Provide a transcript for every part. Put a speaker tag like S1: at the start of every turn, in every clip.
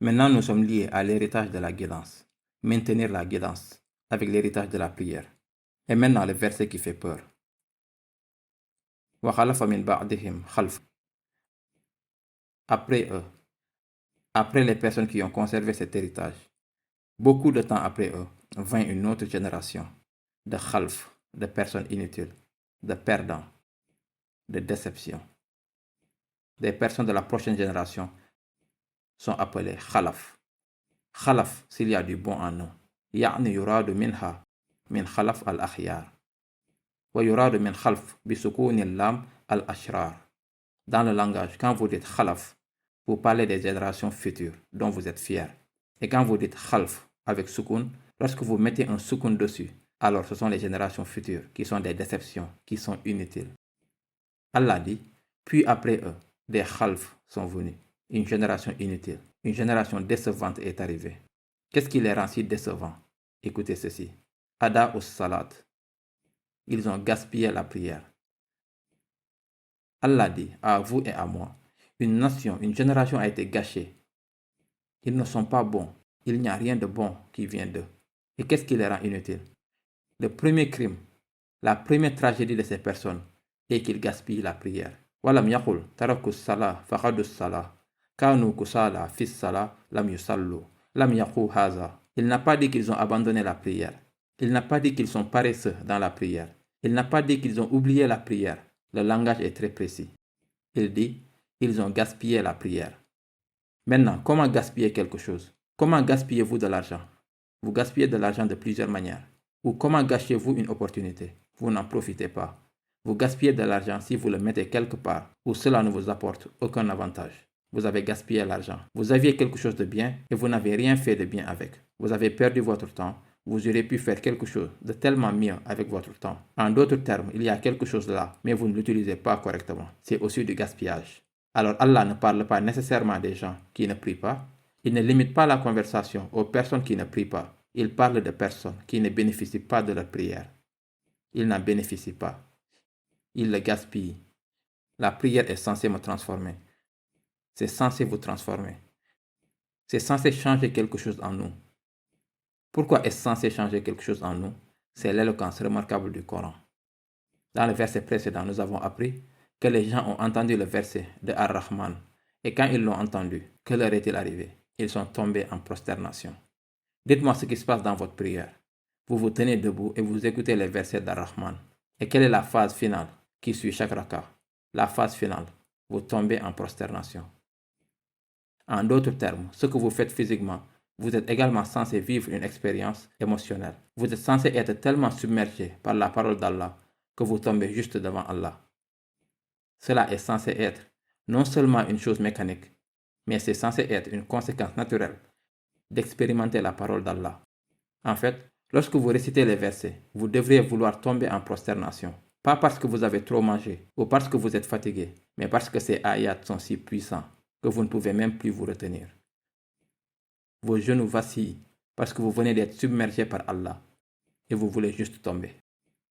S1: Maintenant, nous sommes liés à l'héritage de la guidance. Maintenir la guidance avec l'héritage de la prière. Et maintenant, le verset qui fait peur. وَخَلَفَ مِن بَعْدِهِمْ خَلْفٌ. Après eux, après les personnes qui ont conservé cet héritage, beaucoup de temps après eux, vint une autre génération de khalf, de personnes inutiles, de perdants, de déceptions. Des personnes de la prochaine génération sont appelées khalaf. Khalaf, s'il y a du bon en nous. يعني يراد منها من خلف الأخيار ويراد من خلف بسكون اللام الأشرار. Dans le langage, quand vous dites khalaf, vous parlez des générations futures dont vous êtes fiers. Et quand vous dites khalf avec sukun, lorsque vous mettez un sukun dessus, alors ce sont les générations futures qui sont des déceptions, qui sont inutiles. Allah dit, puis après eux, des khalf sont venus. Une génération inutile, une génération décevante est arrivée. Qu'est-ce qui les rend si décevants? Écoutez ceci. Ada us salat. Ils ont gaspillé la prière. Allah dit à vous et à moi, une nation, une génération a été gâchée. Ils ne sont pas bons. Il n'y a rien de bon qui vient d'eux. Et qu'est-ce qui les rend inutiles? Le premier crime, la première tragédie de ces personnes est qu'ils gaspillent la prière. Walam yaqul tarakus salah faqadus salah. Kanu kusala fis salah lam yusallu. Lam yaqu haza. Il n'a pas dit qu'ils ont abandonné la prière. Il n'a pas dit qu'ils sont paresseux dans la prière. Il n'a pas dit qu'ils ont oublié la prière. Le langage est très précis. Il dit, ils ont gaspillé la prière. Maintenant, comment gaspiller quelque chose? Comment gaspillez-vous de l'argent? Vous gaspillez de l'argent de plusieurs manières. Ou comment gâchez-vous une opportunité? Vous n'en profitez pas. Vous gaspillez de l'argent si vous le mettez quelque part où cela ne vous apporte aucun avantage. Vous avez gaspillé l'argent. Vous aviez quelque chose de bien et vous n'avez rien fait de bien avec. Vous avez perdu votre temps. Vous auriez pu faire quelque chose de tellement mieux avec votre temps. En d'autres termes, il y a quelque chose là, mais vous ne l'utilisez pas correctement. C'est aussi du gaspillage. Alors Allah ne parle pas nécessairement des gens qui ne prient pas. Il ne limite pas la conversation aux personnes qui ne prient pas. Il parle de personnes qui ne bénéficient pas de leur prière. Ils n'en bénéficient pas. Ils le gaspillent. La prière est censée me transformer. C'est censé vous transformer. C'est censé changer quelque chose en nous. Pourquoi est-ce censé changer quelque chose en nous? C'est l'éloquence remarquable du Coran. Dans le verset précédent, nous avons appris que les gens ont entendu le verset de Ar-Rahman. Et quand ils l'ont entendu, que leur est-il arrivé? Ils sont tombés en prosternation. Dites-moi ce qui se passe dans votre prière. Vous vous tenez debout et vous écoutez les versets d'Ar-Rahman. Et quelle est la phase finale qui suit chaque raka? La phase finale, vous tombez en prosternation. En d'autres termes, ce que vous faites physiquement, vous êtes également censé vivre une expérience émotionnelle. Vous êtes censé être tellement submergé par la parole d'Allah que vous tombez juste devant Allah. Cela est censé être non seulement une chose mécanique, mais c'est censé être une conséquence naturelle d'expérimenter la parole d'Allah. En fait, lorsque vous récitez les versets, vous devriez vouloir tomber en prosternation. Pas parce que vous avez trop mangé ou parce que vous êtes fatigué, mais parce que ces ayats sont si puissants que vous ne pouvez même plus vous retenir. Vos genoux vacillent parce que vous venez d'être submergé par Allah et vous voulez juste tomber.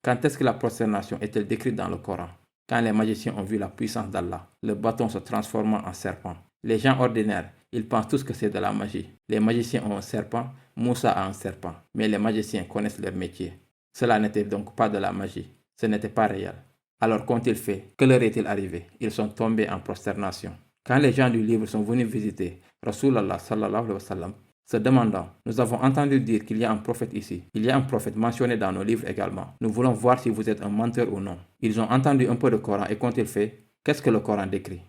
S1: Quand est-ce que la prosternation est-elle décrite dans le Coran? Quand les magiciens ont vu la puissance d'Allah, le bâton se transformant en serpent. Les gens ordinaires, ils pensent tous que c'est de la magie. Les magiciens ont un serpent, Moussa a un serpent, mais les magiciens connaissent leur métier. Cela n'était donc pas de la magie, ce n'était pas réel. Alors qu'ont-ils fait? Que leur est-il arrivé? Ils sont tombés en prosternation. Quand les gens du livre sont venus visiter Rasulallah sallallahu alayhi wa sallam, se demandant, nous avons entendu dire qu'il y a un prophète ici. Il y a un prophète mentionné dans nos livres également. Nous voulons voir si vous êtes un menteur ou non. Ils ont entendu un peu de Coran et qu'ont-ils fait? Qu'est-ce que le Coran décrit?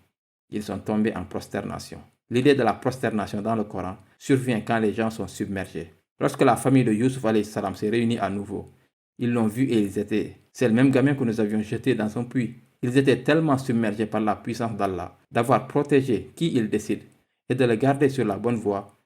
S1: Ils sont tombés en prosternation. L'idée de la prosternation dans le Coran survient quand les gens sont submergés. Lorsque la famille de Yusuf alayhi salam s'est réunie à nouveau, ils l'ont vu et ils étaient... C'est le même gamin que nous avions jeté dans un puits. Ils étaient tellement submergés par la puissance d'Allah, d'avoir protégé qui il décide et de le garder sur la bonne voie,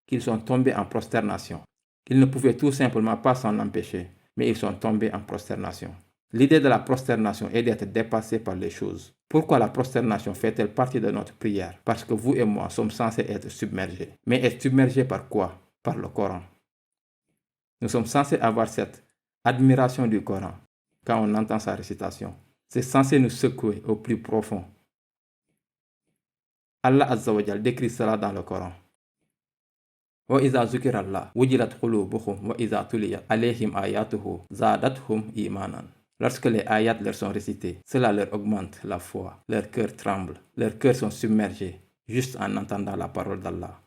S1: qu'ils sont tombés en prosternation. Ils ne pouvaient tout simplement pas s'en empêcher, mais ils sont tombés en prosternation. L'idée de la prosternation est d'être dépassé par les choses. Pourquoi la prosternation fait-elle partie de notre prière? Parce que vous et moi sommes censés être submergés. Mais être submergés par quoi? Par le Coran. Nous sommes censés avoir cette admiration du Coran quand on entend sa récitation. C'est censé nous secouer au plus profond. Allah Azza wa Jal décrit cela dans le Coran. Wa iza zukirallah wujilat qulubuhum wa iza tuliyat alayhim ayatuhu zadathum imanan. Lorsque les ayats leur sont récités, cela leur augmente la foi. Leurs cœurs tremblent, leurs cœurs sont submergés juste en entendant la parole d'Allah.